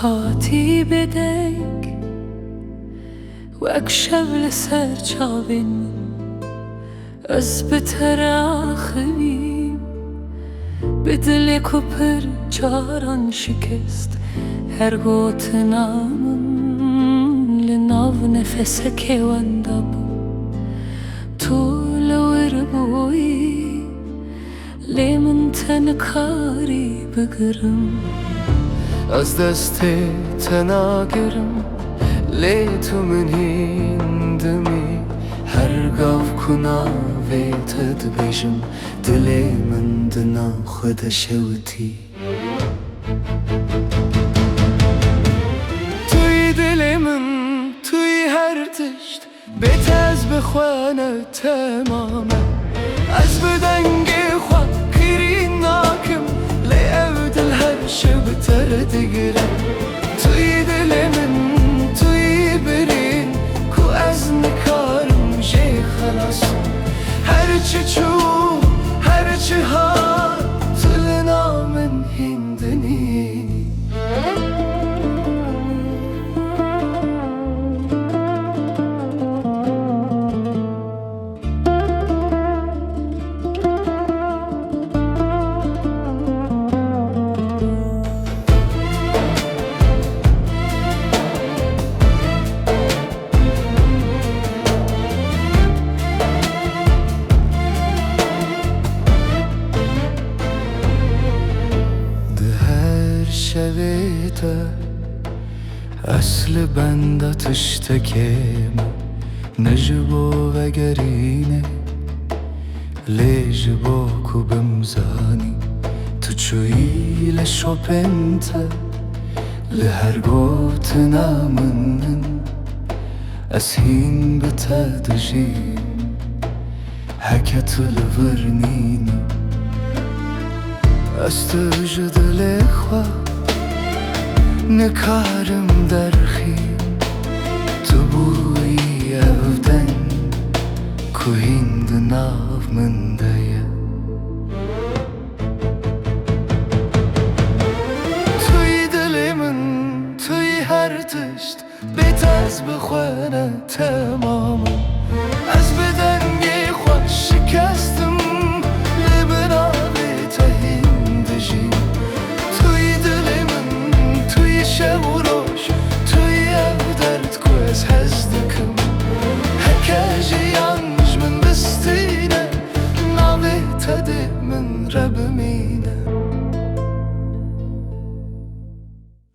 هاتی بدنگ وەک شەو لەسەر چاوێن ئەس بتەراخەویم بدلێک و پر جاران شکست هەر گۆتنامم لە ناو نەفەسەکێوەندا بوو تۆ لەوەر بووی لێ من تەنکاری بگرم از دست تناگرم لی تو من هندمی هر گاف کناویتت بیشم دلی من دنا خود شوتی توی دل من توی هر تشت بیت از بخوانه تمامه از بدنگ خواه کری ناکم لی او دل هر شب تردگرم توی دل من توی برین کو از نکارم جه خلاص هرچی چو هرچی ها تلنا من هندنی شویتا اصل بنده تشتکیم نجبو وگرینه لیجبو کو بمزانی تو چوی لشوپنتا لهر گوت نامنن اسهین بتدجیم هکتو لورنینی استوجد لخوا نکارم درخیم تو بوی افدن کو هند ناف من دایه توی دل من توی هر تشت بیت از بخوانه تمام از بدنگی خواه شکستم لبنا بیت هندجی توی دل من توی شب و روش توی او درد کو از هزدکم هکاجی یانج من بستینه ناوی تده من رب مینه